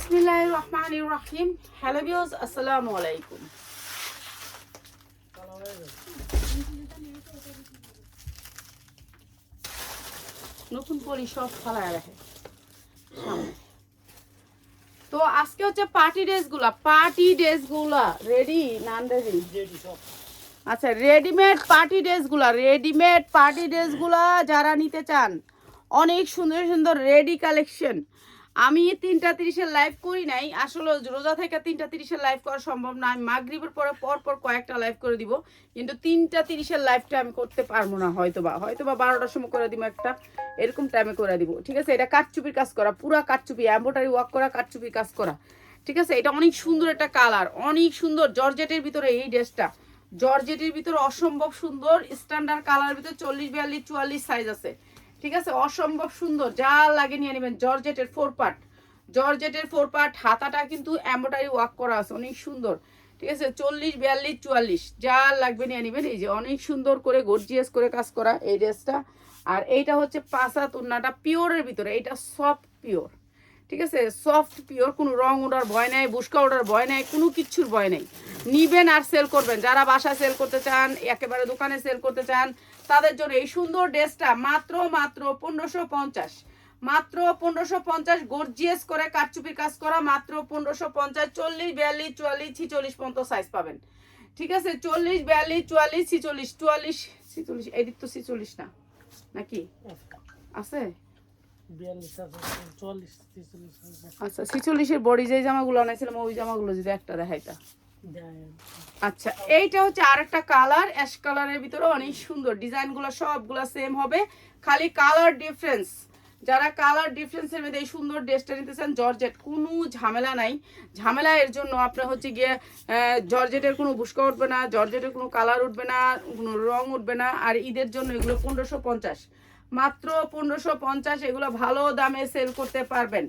বিসমিল্লাহির রহমানির রহিম। Hello viewers, আসসালামু আলাইকুম। নতুন পরি সব ফালায় রাখে সামনে। তো আজকে হচ্ছে পার্টি ড্রেসগুলা রেডি না রেডি? আচ্ছা, রেডিমেড পার্টি ড্রেসগুলা যারা নিতে চান, অনেক সুন্দর সুন্দর রেডি কালেকশন। আমি 3টা 30-এর লাইভ করি নাই, আসলে রোজা থেকে 3টা 30-এর লাইভ করা সম্ভব না। আমি মাগরিবের পরে পর কয়েকটা লাইভ করে দিব, কিন্তু 3টা 30-এর লাইভটা আমি করতে পারবো না। হয়তোবা 12টার সময় করে দিব, একটা এরকম টাইমে করে দিব। ঠিক আছে, এটা কাঠচুপির কাজ করা, পুরা কাঠচুপি, এমব্রয়ডারি ওয়ার্ক করা, কাঠচুপির কাজ করা। ঠিক আছে, এটা অনেক সুন্দর একটা কালার, অনেক সুন্দর জর্জেটের ভিতরে এই ড্রেসটা। জর্জেটের ভিতরে অসম্ভব সুন্দর, স্ট্যান্ডার্ড কালার ভিতরে 40 42 44 সাইজ আছে। ঠিক আছে, অসম্ভব সুন্দর, যা লাগে নিয়ে নেবেন। জর্জেটের 4 পার্ট, হাতাটা কিন্তু এমব্রয়ডারি ওয়ার্ক করা আছে, অনেক সুন্দর। ঠিক আছে, 40 42 44 যা লাগবে নিয়ে নেবেন। এই যে অনেক সুন্দর করে গর্জিয়াস করে কাজ করা এই ড্রেসটা। আর এইটা হচ্ছে পাঁচা তুন্নাটা পিওরের ভিতরে, এটা সফট পিওর। ঠিক আছে, সফট পিওর, কোনো রং ওঠার ভয় নাই, বুসকা ওঠার ভয় নাই, কোনো কিচ্ছুর ভয় নেই। নিবেন আর সেল করবেন। যারা বাসায় সেল করতে চান, একেবারে দোকানে সেল করতে চান, তাদের জন্য এই সুন্দর ড্রেসটা মাত্র 1550। মাত্র 1550, গর্জিয়াস করে কারচুপির কাজ করা, মাত্র 1550। 40 42 44 46 পর্যন্ত সাইজ পাবেন। ঠিক আছে, 40 42 44 46 44 46, এদিক তো 46 না নাকি আছে? আচ্ছা, 46-এর বডি যে জামাগুলো আনাইছিলাম, ওই জামাগুলো যদি একটা দেখাইতা। আচ্ছা, এইটা হচ্ছে আরেকটা কালার, অ্যাশ কালারের ভিতরে অনেক সুন্দর। ডিজাইনগুলো সবগুলো সেম হবে, খালি কালার ডিফারেন্স। যারা কালার ডিফারেন্সের মধ্যে এই সুন্দর ড্রেসটা নিতে চান, জর্জেট, কোনো ঝামেলা নাই। ঝামেলা এর জন্য আপনার হচ্ছে গিয়ে জর্জেটের কোনো বুসকা উঠবে না, জর্জেটের কোনো কালার উঠবে না, কোনো রং উঠবে না। আর ঈদের জন্য এগুলো 1550, মাত্র 1550। এগুলো ভালো দামে সেল করতে পারবেন,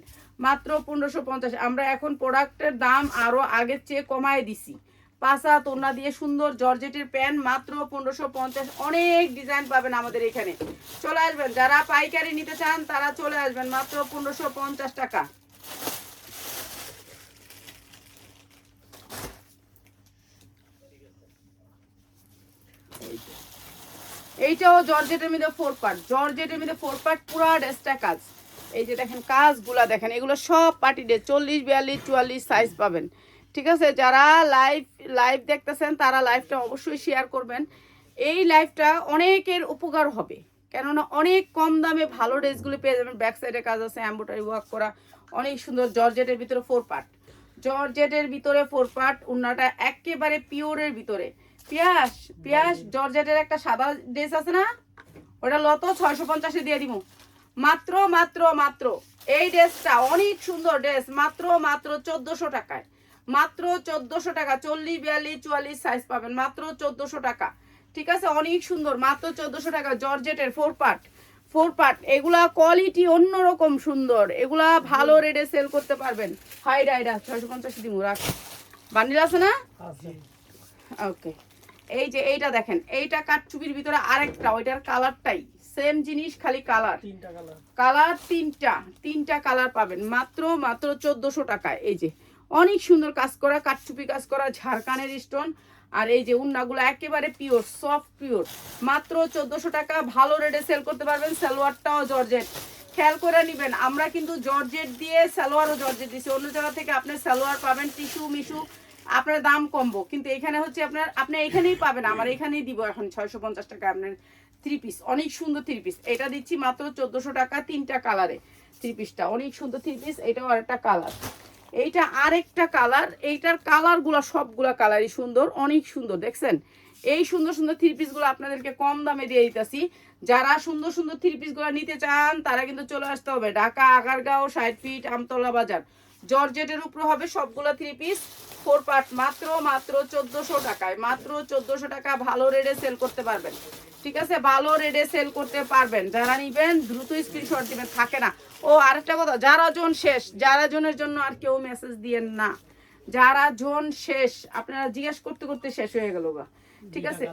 মাত্র 1550। আমরা এখন প্রোডাক্টের দাম আরও আগের চেয়ে কমায় দিছি। পাঁচা তোনা দিয়ে সুন্দর জর্জেটের প্যান্ট, মাত্র 1550। অনেক ডিজাইন পাবেন আমাদের এখানে, চলে আসবেন। যারা পাইকারি নিতে চান তারা চলে আসবেন, মাত্র 1550 টাকা। এইটাও জর্জেটের মধ্যে 4 পার্ট, পুরা ড্রেসটা কাজ। এই যে দেখেন কাজগুলা দেখেন, এগুলো সব পার্টি ড্রেস, 40 42 44 সাইজ পাবেন। ঠিক আছে, যারা লাইভ দেখতেছেন তারা লাইভটা অবশ্যই শেয়ার করবেন। এই লাইভটা অনেকের উপকার হবে, কেননা অনেক কম দামে ভালো ড্রেসগুলো পেয়ে যাবেন। ব্যাক সাইডে কাজ আছে, এমব্রয়ডারি ওয়ার্ক করা, অনেক সুন্দর। জর্জেটের ভিতরে 4 পার্ট, উন্নাটা একেবারে পিওরের ভিতরে। পিয়াস জর্জেটের একটা সাদা ড্রেস আছে না, ওটা লত 650-এ দিয়ে দিব। মাত্র এই ড্রেসটা অনেক সুন্দর ড্রেস, মাত্র 1400 টাকায়, মাত্র 1400 টাকা। 40 42 44 সাইজ পাবেন, মাত্র 1400 টাকা। ঠিক আছে, অনেক সুন্দর, মাত্র 1400 টাকা। জর্জেটের 4 পার্ট, এগুলা কোয়ালিটি অন্যরকম সুন্দর, এগুলা ভালো রেটে সেল করতে পারবেন। হাইডা 650 দিব, রাখ। বান্ডিল আছে না? ওকে, এই যে এইটা দেখেন, এইটা কাঠচুপির ভিতরে আরেকটা, ওইটার কালারটাই সেম জিনিস, খালি কালার তিনটা কালার পাবেন, মাত্র 1400 টাকায়। এই যে অনেক সুন্দর কাজ করা, কাঠচুপি কাজ করা, ঝাড়খানের স্টোন। আর এই যে উন্নাগুলো একেবারে পিওর, সফট পিওর, মাত্র 1400 টাকা। ভালো রেটে সেল করতে পারবেন। সালোয়ারটাও জর্জেট, খেয়াল করে নেবেন। আমরা কিন্তু জর্জেট দিয়ে সালোয়ারও জর্জেট দিচ্ছি, অন্য জায়গা থেকে আপনি সালোয়ার পাবেন টিস্যু মিশু, আপনার দাম কমবো, কিন্তু এখানে হচ্ছে আপনি এখানেই পাবেন, আমার এখানেই দিব এখন 650 টাকা আপনার 3 পিস। অনেক সুন্দর 3 পিস, এটা দিচ্ছি মাত্র 1400 টাকা। 3টা কালারে 3 পিসটা অনেক সুন্দর 3 পিস। এটাও আরেকটা কালার, এইটা আরেকটা কালার। এইটার কালারগুলো সবগুলা কালারই সুন্দর, অনেক সুন্দর। দেখছেন এই সুন্দর সুন্দর 3 পিসগুলো আপনাদেরকে কম দামে দিয়ে দিতেছি। যারা সুন্দর সুন্দর 3 পিসগুলো নিতে চান তারা কিন্তু চলে আসতে হবে ঢাকা আগারগাঁও 60 ফিট আমতলা বাজার। জর্জেটের উপরে হবে সবগুলো 3 পিস, 4 পার্ট, মাত্র 1400 টাকায়, মাত্র 1400 টাকা। ভালো রেটে সেল করতে পারবেন। ঠিক আছে, ভালো রেটে সেল করতে পারবেন। যারা নিবেন দ্রুত স্ক্রিনশট দিবেন, থাকে না। ও আরেকটা কথা, যারা জন শেষ, যারা জনের জন্য আর কেউ মেসেজ দিয়েন না। যারা জন শেষ, আপনারা জিজ্ঞেস করতে করতে শেষ হয়ে গেল গা। ঠিক আছে,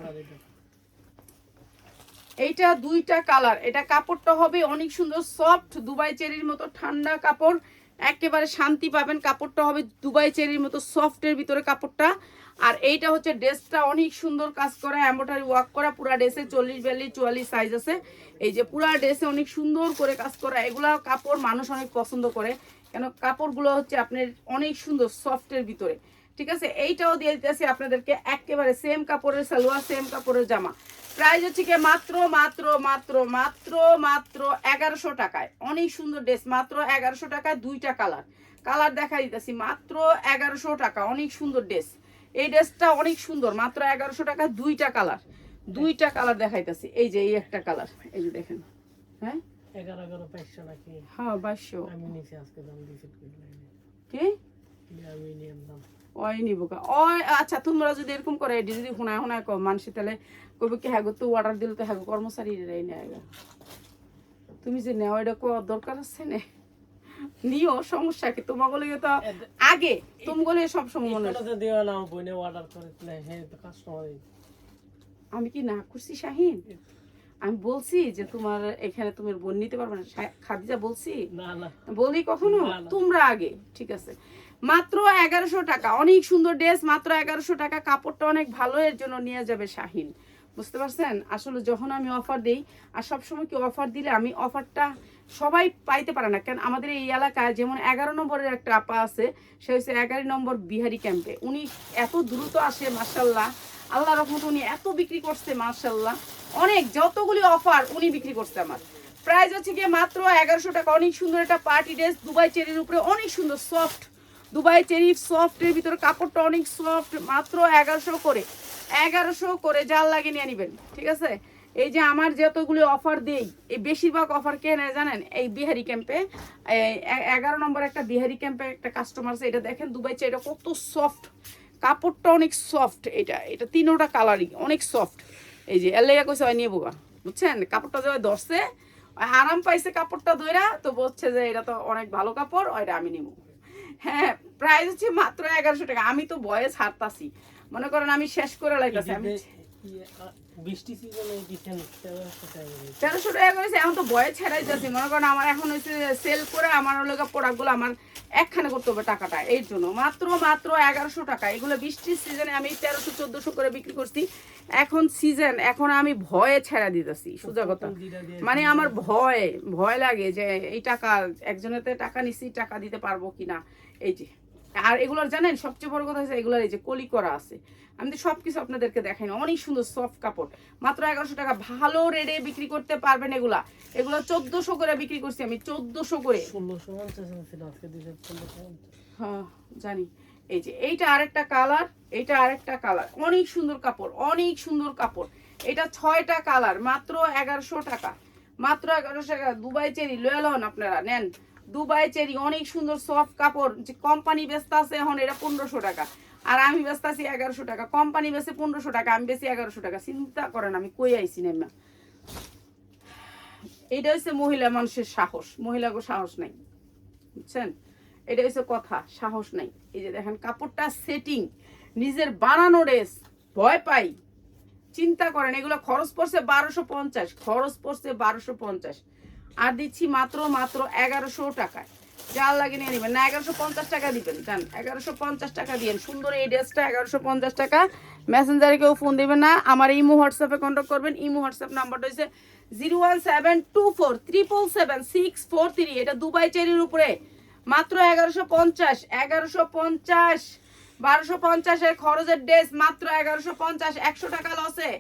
এইটা 2টা কালার। এটা কাপড়টা হবে অনেক সুন্দর সফট, দুবাই চেরির মতো ঠান্ডা কাপড়। একেবারে শান্তি পাবেন। কাপড়টা হবে দুবাই চেরির মতো সফটের ভিতরে কাপড়টা। আর এইটা হচ্ছে ড্রেসটা অনেক সুন্দর কাজ করা, এমব্রয়ডারি ওয়ার্ক করা, পুরা ড্রেসে 40, 42, 44 সাইজ আছে। এই যে পুরা ড্রেসে অনেক সুন্দর করে কাজ করা, এগুলা কাপড় মানুষ অনেক পছন্দ করে, কেন কাপড়গুলো হচ্ছে আপনার অনেক সুন্দর সফটের ভিতরে। ঠিক আছে, এইটাও দিয়ে দিতেছি আপনাদেরকে একেবারে সেম কাপড়ের সালোয়ার, সেম কাপড়ের জামা। প্রাইস হচ্ছে কি মাত্র মাত্র মাত্র মাত্র মাত্র 1100 টাকায়। অনেক সুন্দর ড্রেস, মাত্র 1100 টাকায়। দুইটা কালার দেখা দিতেছি, মাত্র 1100 টাকা। অনেক সুন্দর ড্রেস, এই ড্রেসটা অনেক সুন্দর, মাত্র 1100 টাকা। দুইটা কালার দেখাইতেছি। এই যে এই একটা কালার, এই যে দেখেন। হ্যাঁ 11,500 নাকি? হ্যাঁ 2200। আমি নিচে আজকে দাম দিছি কি আমি নিয়ম দাম ওই নিব কা ওই। আচ্ছা তোমরা যদি এরকম করে যদি হুনায় কো মানুষ তাহলে কবে কি হ্যাঁ গো, তো অর্ডার দিলে তো হ্যাঁ কর্মচারী রে নেয়। তুমি যে নেওয়া এটা কো দরকার আছে না, নিও, সমস্যা কি? তোমার বলে তো আগে তুমি বলে সব সময় মনে এটা দিও না, বইনে অর্ডার করে হে তো কাস্টমার। আমি কি না করছি শাহিন? আমি বলছি যে তোমার এখানে তুমি বোন নিতে পারবে না, খাদিজা বলছি না না বলি কখনো? তোমরা আগে। ঠিক আছে, মাত্র 1100 টাকা। অনেক সুন্দর ড্রেস, মাত্র 1100 টাকা। কাপড়টা অনেক ভালো, এর জন্য নিয়ে যাবে শাহিন। বুঝতে পারছেন? আসলে যখন আমি অফার দিই, আর সবসময় কি অফার দিলে আমি অফারটা সবাই পাইতে পারে না, কেন আমাদের এই এলাকায় যেমন 11 নম্বরের একটা আপা আছে, সে হচ্ছে 11 নম্বর বিহারি ক্যাম্পে। উনি এত দ্রুত আসে মাশাল্লাহ, আল্লাহ রহমত, উনি এত বিক্রি করছে মাশাল্লাহ। অনেক যতগুলি অফার উনি বিক্রি করছে। আমার প্রাইস হচ্ছে গিয়ে মাত্র 1100 টাকা। অনেক সুন্দর একটা পার্টি ড্রেস, দুবাই চেরির উপরে, অনেক সুন্দর সফট দুবাই চেরি সফটের ভিতরে, কাপড়টা অনেক সফট। মাত্র 1100 করে, 1100 করে। জাল লাগিয়ে নিয়ে নিবেন। ঠিক আছে, এই যে আমার যতগুলি অফার দেই, এই বেশিরভাগ অফার কে নেয় জানেন? এই বিহারি ক্যাম্পে, 11 নম্বর একটা বিহারি ক্যাম্পে একটা কাস্টমার আছে। এটা দেখেন দুবাই চেরি, এটা কত সফট, কাপড়টা অনেক সফট। এটা তিনোটা কালারই অনেক সফট। এই যে এলাইয়া কইছে হয় নিয়ে বোকা, বুঝছেন? কাপড়টা যে ধরছে, আরাম পাইছে কাপড়টা ধইরা, তো বলছে যে এটা তো অনেক ভালো কাপড়, ওইটা আমি নিব। হ্যাঁ, প্রাইস হচ্ছে মাত্র 1100 টাকা। আমি তো বয়ে ছাড়তাছি, মনে করেন আমি শেষ করে লাইতাছি। আমি বৃষ্টি সিজনে দিছেন 1300 টাকা করেছে, এখন তো বয়ে ছেড়াই যাচ্ছি। মনে করেন আমার এখন হচ্ছে সেল করে আমার প্রোডাক্টগুলো আমার একখানে করতে হবে টাকাটা, এর জন্য মাত্র 1100 টাকা। এগুলো বৃষ্টির সিজনে আমি 1300-1400 করে বিক্রি করছি। এখন সিজন, এখন আমি ভয়ে ছেড়া দিতেছি, সোজা কথা। মানে আমার ভয় লাগে যে এই টাকা একজনেতে টাকা নিচ্ছি, টাকা দিতে পারবো কিনা। এই যে, আর এগুলোর জানেন সবচেয়ে বড় কথা হচ্ছে এগুলোর এই যে কলি করা আছে। আমি তো সবকিছু আপনাদেরকে দেখাই না। অনেক সুন্দর সফট কাপড়, মাত্র 1100 টাকা। ভালো রেটে বিক্রি করতে পারবেন। এগুলো 1400 করে বিক্রি করছি আমি, 1400 করে। 1650 হ্যাঁ জানি। এই যে এইটা আরেকটা কালার, এইটা আরেকটা কালার, অনেক সুন্দর কাপড়, অনেক সুন্দর কাপড়। এটা 6টা কালার, মাত্র 1100 টাকা, মাত্র 1100 টাকা। দুবাই চেরি লয়ে লন, আপনারা নেন। দুবাই চেরি অনেক সুন্দর সফট কাপড়। যে কোম্পানি ব্যস্ত আছে এখন, এটা 1500 টাকা, আর আমি ব্যস্ত আছি 1100 টাকা। কোম্পানি বেশি 1500 টাকা, আমি বেশি 1100 টাকা। চিন্তা করেন আমি কই আইছি না। এটা হচ্ছে মহিলা মানুষের সাহস, মহিলাকে সাহস নাই, বুঝছেন? এটা হচ্ছে কথা, সাহস নাই। এই যে দেখেন কাপড়টা সেটিং, নিজের বানানো ড্রেস, ভয় পাই। চিন্তা করেন, এগুলো খরচ পড়ছে 1250, খরচ পড়ছে 1250, আর দিচ্ছি মাত্র 1100 টাকায়। জাল লাগিয়ে নিয়ে নেবেন না, 1150 টাকা দিবেন, জান 1150 টাকা দিবেন। সুন্দর এই ড্রেসটা 1150 টাকা। মেসেঞ্জারে কেউ ফোন দিবেন না, আমার ইমো হোয়াটসঅ্যাপে কন্ট্যাক্ট করবেন। ইমো হোয়াটসঅ্যাপ নাম্বারটা হচ্ছে 01724 777 643। এটা দুবাই চেরির উপরে, মাত্র 1150, 1150, 1250 এর খরচের ড্রেস, মাত্র 1150। 100 টাকা লসে,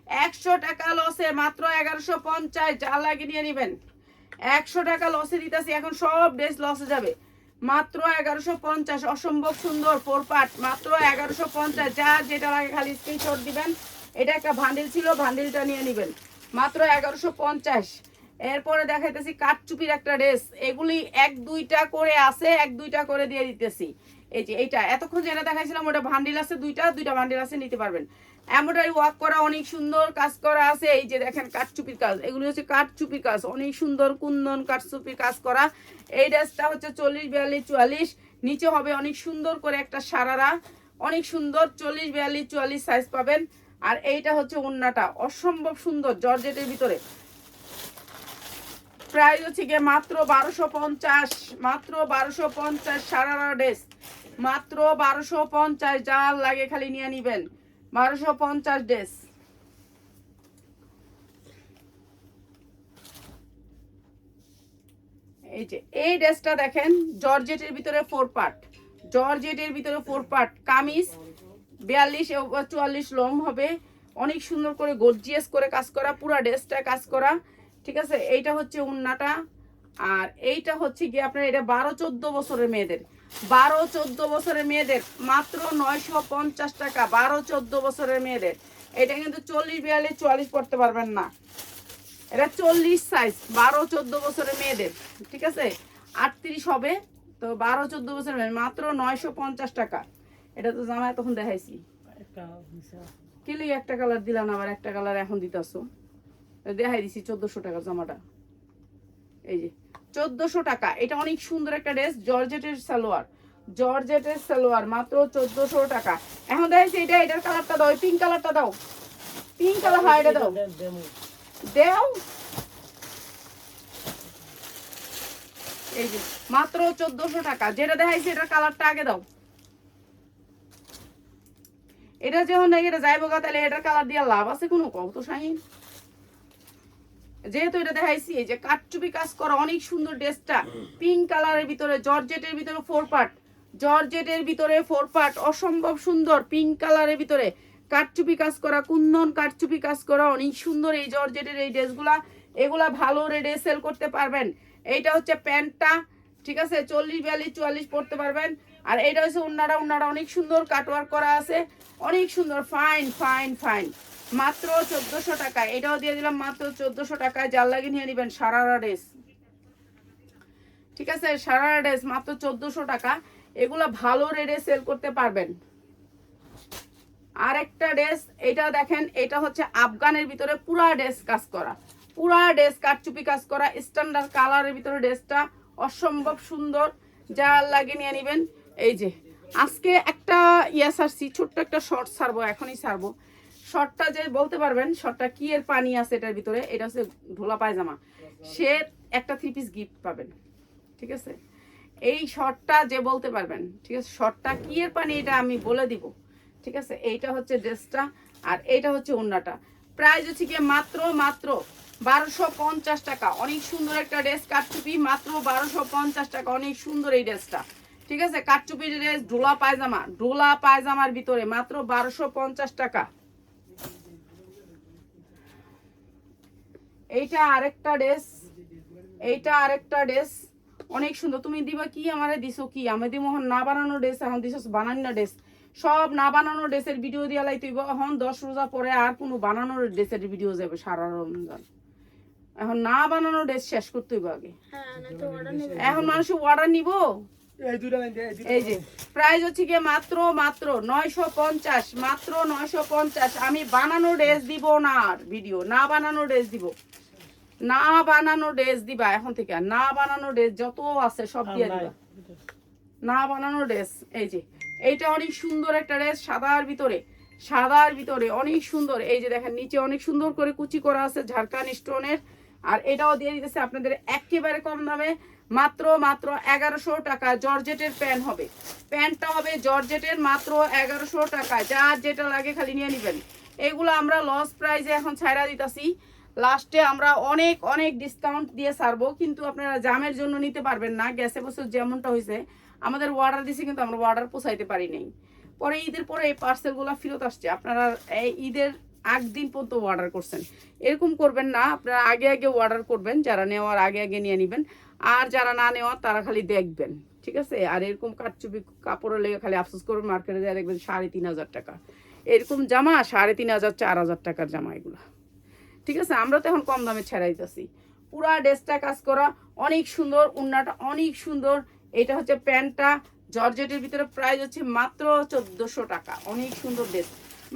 100 টাকা লসে, মাত্র 1150। জাল লাগিয়ে নিয়ে নেবেন, 100 টাকা লসে দিতেছি। এখন সব ড্রেস লসে যাবে, মাত্র 1150। অসম্ভব সুন্দর পোরপাট, মাত্র 1150। যার যেটা লাগে খালি স্ক্রিনশট দিবেন। এটা একটা ভান্ডিল ছিল, ভান্ডিলটা নিয়ে নেবেন, মাত্র 1150। এরপরে দেখাইতেছি কাঠচুপির একটা ড্রেস। এগুলি 1-2টা করে আছে, 1-2টা করে দিয়ে দিতেছি। এই যে এইটা এতক্ষণ যেটা দেখাইছিলাম, ওটা ভান্ডিল আছে, দুইটা ভান্ডিল আছে, নিতে পারবেন। এমব্রয়ডারি ওয়ার্ক করা, অনেক সুন্দর কাজ করা আছে। এই যে দেখেন কাঠচুপির কাজ, এগুলি হচ্ছে কাঠচুপির কাজ, অনেক সুন্দর কুন্দন কাঠচুপির কাজ করা। এই ড্রেসটা হচ্ছে 40, 42, 44। নিচে হবে অনেক সুন্দর করে একটা সারারা, অনেক সুন্দর 40, 42, 44 সাইজ পাবেন। আর এইটা হচ্ছে ওড়নাটা, অসম্ভব সুন্দর জর্জেটের ভিতরে। প্রাইস হচ্ছে গিয়ে মাত্র 1250, মাত্র 1250 সারারা ড্রেস, মাত্র 1250, যা লাগে খালি নিয়ে নিবেন। 1250 ড্রেস। এই যে এই ড্রেসটা দেখেন, জর্জেটের ভিতরে 4 পার্ট, জর্জেটের ভিতরে 4 পার্ট, কামিজ 42-44 লং হবে, অনেক সুন্দর করে গর্জিয়াস করে কাজ করা, পুরো ড্রেসটা কাজ করা। ঠিক আছে, এইটা হচ্ছে উন্নাটা, আর এইটা হচ্ছে কি আপনার এটা 12-14 বছরের মেয়েদের, 12-14 বছরের মেয়েদের মাত্র 950 টাকা। 12-14 বছরের মেয়েদের এটা কিন্তু 40-42-44 পড়তে পারবেন না, এটা 40 সাইজ। 12-14 বছরের মেয়েদের, ঠিক আছে, 38 হবে তো 12-14 বছরের মেয়ে মাত্র 950 টাকা। এটা তো জামায় তখন দেখাইছি, একটা হইছে কিলি একটা কালার দিলাম, আবার একটা কালার এখন দিতেছো, দেখাই দিছি 1400 টাকা জামাটা। এই যে 1400 টাকা, এটা অনেক সুন্দর একটা ড্রেস, জর্জেটের সালোয়ার, জর্জেটের সালোয়ার, মাত্র 1400 টাকা। এখন দেখাইছি এটা, এটার কালারটা দাও, পিঙ্ক কালারটা দাও, পিঙ্ক কালার হয় এটা দাও, দেও। এই যে মাত্র 1400 টাকা, যেটা দেখাইছি এটার কালারটা আগে দাও। এটা যখন এটা যাইব গা, তাহলে এটার কালার দিয়ে লাভ আছে কোনো? কত শাহিন, যেহেতু এটা দেখাইছি। এই যে কাটচুপি কাজ করা অনেক সুন্দর ড্রেসটা, পিঙ্ক কালারের ভিতরে, জর্জেটের ভিতরে 4 পার্ট, জর্জেটের ভিতরে 4 পার্ট, অসম্ভব সুন্দর পিঙ্ক কালারের ভিতরে কাটচুপি কাজ করা, কুন্দন কাটচুপি কাজ করা, অনেক সুন্দর এই জর্জেটের এই ড্রেসগুলা। এগুলা ভালো রেটে সেল করতে পারবেন। এইটা হচ্ছে প্যান্টটা, ঠিক আছে, 40-42-44 পড়তে পারবেন। আর এইটা হচ্ছে উন্নাটা, উন্নাটা অনেক সুন্দর কাটওয়ার্ক করা আছে, অনেক সুন্দর, ফাইন ফাইন ফাইন, মাত্র 1400 টাকা। এটাও দিয়ে দিলাম মাত্র 1400 টাকায়, যার লাগে নিয়ে নেবেন সারারা ড্রেস, ঠিক আছে, সারারা ড্রেস মাত্র 1400 টাকা। এগুলা ভালো রেটে সেল করতে পারবেন। আর একটা ড্রেস, এটা দেখেন, এটা হচ্ছে আফগানের ভিতরে পুরা ড্রেস কাজ করা, পুরা ড্রেস কাটচুপি কাজ করা, স্ট্যান্ডার্ড কালারের ভিতরে ড্রেসটা অসম্ভব সুন্দর, যার লাগে নিয়ে নেবেন। এই যে আজকে একটা ছাড়ছি, ছোট্ট একটা শর্ট ছাড়বো, এখনই ছাড়বো। শর্টটা যে বলতে পারবেন শর্টটা কি এর পানি আছে এটার ভিতরে, এটা হচ্ছে ঢোলা পায়জামা, সে একটা 3 পিস গিফট পাবেন, ঠিক আছে। এই শর্টটা যে বলতে পারবেন, ঠিক আছে, শর্টটা কি এর পানি এটা আমি বলে দিব, ঠিক আছে। এইটা হচ্ছে ড্রেসটা, আর এইটা হচ্ছে ওড়নাটা। প্রাইস হচ্ছে কি মাত্র 1250 টাকা। অনেক সুন্দর একটা ড্রেস, কাটচুপি, মাত্র 1250 টাকা, অনেক সুন্দর এই ড্রেসটা, ঠিক আছে। কাটচুপি ড্রেস, ঢোলা পায়জামা, ঢোলা পায়জামার ভিতরে মাত্র 1250 টাকা। এইটা আরেকটা ড্রেস, এইটা আরেকটা ড্রেস অনেক সুন্দর। তুমি দিবা কি, আমারে দিছো কি? আমি দিব না বানানো ড্রেস, এখন দিছো বানানো ড্রেস। সব না বানানো ড্রেসের ভিডিও দিয়া লাই তুই, এখন 10 রোজা পরে আর কোনো বানানোর ড্রেসের ভিডিও যাবে সারা রমজান। এখন না বানানো ড্রেস শেষ করতে হইব আগে, এখন মানুষ অর্ডার নিব। এই যে প্রাইস হচ্ছে কি মাত্র 950, মাত্র 950। আমি বানানো ড্রেস দিব না, ভিডিও না বানানো ড্রেস দিব, না বানানো ড্রেস দিবা এখন থেকে, না বানানো ড্রেস যত আছে সব দিয়ে দিবা, না বানানো ড্রেস। এই যে এইটা অনেক সুন্দর একটা ড্রেস, সাদার ভিতরে, সাদার ভিতরে অনেক সুন্দর। এই যে দেখেন নিচে অনেক সুন্দর করে কুচি করা আছে ঝাড়খান স্টোনের, আর এটাও দিয়ে দিতেছে আপনাদের একেবারে কম দামে, মাত্র 1100 টাকা। জর্জেটের প্যান্ট হবে, প্যান্টটা হবে জর্জেটের, মাত্র 1100 টাকা। যার যেটা লাগে খালি নিয়ে নেবেন। এগুলো আমরা লস প্রাইসে এখন ছাইরা দিতেছি, লাস্টে আমরা অনেক অনেক ডিসকাউন্ট দিয়ে ছাড়বো, কিন্তু আপনারা জামের জন্য নিতে পারবেন না। গ্যাসে বছর যেমনটা হয়েছে, আমাদের অর্ডার দিছি কিন্তু আমরা অর্ডার পৌঁছাইতে পারি নাই, পরে ঈদের পরে এই পার্সেলগুলো ফেরত আসছে। আপনারা এই ঈদের আগ দিন পর্যন্ত অর্ডার করছেন, এরকম করবেন না, আপনারা আগে আগে অর্ডার করবেন, যারা নেওয়ার আগে আগে নিয়ে নেবেন, আর যারা না নেওয়ার তারা খালি দেখবেন, ঠিক আছে। আর এরকম কাটচুপি কাপড়ের লেগে খালি আফসোস করবেন, মার্কেটে যায় দেখবেন 3500 টাকা, এরকম জামা 3500-4000 টাকার জামা এগুলো, ঠিক আছে। আমরা তো এখন কম দামে ছেড়াইতেছি। পুরা ড্রেসটা কাজ করা অনেক সুন্দর, উন্নাটা অনেক সুন্দর। এটা হচ্ছে প্যান্টটা জর্জেটের ভিতরে, প্রাইস হচ্ছে মাত্র 1400 টাকা। অনেক সুন্দর ড্রেস,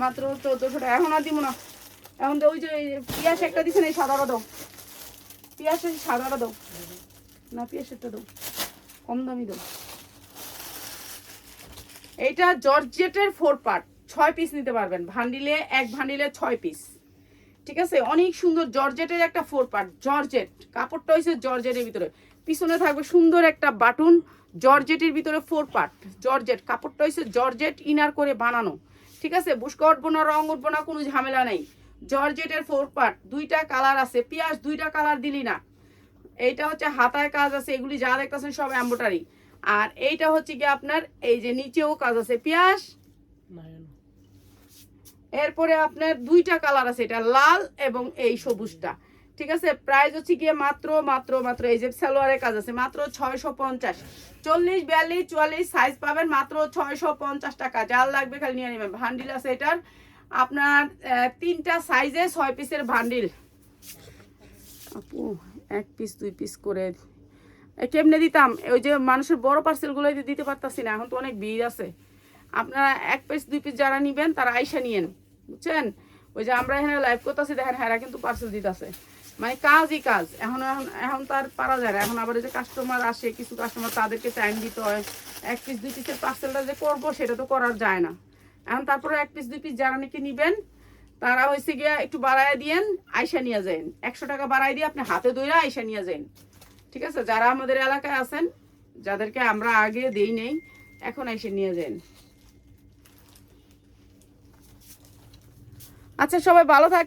মাত্র 1400 টাকা। এখন আর দিব না, এখন ওই যে পিয়াস একটা দিচ্ছেন, এই সাদাটা দাও, পিয়াস সাদাটা দাও না, পিয়াসেরটা দাও, কম দামি দাও। এইটা জর্জেটের 4 পার্ট, 6 পিস নিতে পারবেন, ভান্ডিলে এক ভান্ডিলে 6 পিস, ঠিক আছে। অনেক সুন্দর জর্জেটের একটা 4 পার্ট, জর্জেট কাপড়টা হয়েছে জর্জেটের ভিতরে, পিছনে থাকবে সুন্দর একটা বাটন, জর্জেটের ভিতরে 4 পার্ট জর্জেট, কাপড়টা হয়েছে জর্জেট ইনার করে বানানো, ঠিক আছে? বুশকা উঠবো না, রং উঠবো না, কোনো ঝামেলা নেই। জর্জেটের 4 পার্ট, 2টা কালার আছে, পিয়াস 2টা কালার দিলি না। এইটা হচ্ছে হাতায় কাজ আছে, এগুলি যা দেখতেছেন সব এমব্রয়ডারি। আর এইটা হচ্ছে কি আপনার এই যে নিচেও কাজ আছে পিয়াস। এরপরে আপনার 2টা কালার আছে, এটা লাল এবং এই সবুজটা, ঠিক আছে? প্রাইস হচ্ছে গিয়ে মাত্র মাত্র মাত্র এই যে সালোয়ারের কাজ আছে মাত্র 650, 40, 42, 44 সাইজ পাবেন মাত্র 650 টাকা। যার লাগবে খালি নিয়ে নেবেন। ভান্ডিল আছে এটার আপনার 3টা সাইজে 6 পিসের ভান্ডিল। আপু 1 পিস 2 পিস করে কেমনে দিতাম? ওই যে মানুষের বড় পার্সেলগুলো দিতে পারতাছি না, এখন তো অনেক ভিড় আছে। আপনারা 1 পিস 2 পিস যারা নিবেন তারা আইসা নিয়েন, বুঝছেন? ওই যে আমরা এখানে লাইভ করতেছি দেখেন, হ্যাঁ কিন্তু পার্সেল দিতেছে, মানে কাজই কাজ। এখন এখন তার পারা যায় না। এখন আবার যে কাস্টমার আসে, কিছু কাস্টমার তাদেরকে টাইম দিতে হয়, 1 পিস 2 পিসের পার্সেলটা যে করবো সেটা তো করার যায় না। এখন তারপরে 1 পিস 2 পিস যারা নাকি নিবেন তারা হয়েছে গিয়া একটু বাড়ায় দিয়েন, আইসা নিয়ে যান। 100 টাকা বাড়াই দিয়ে আপনি হাতে ধইরা আইসা নিয়ে যান, ঠিক আছে? যারা আমাদের এলাকায় আছেন, যাদেরকে আমরা আগে দেই নেই, এখন এসে নিয়ে যান। আচ্ছা, সবাই ভালো থাক।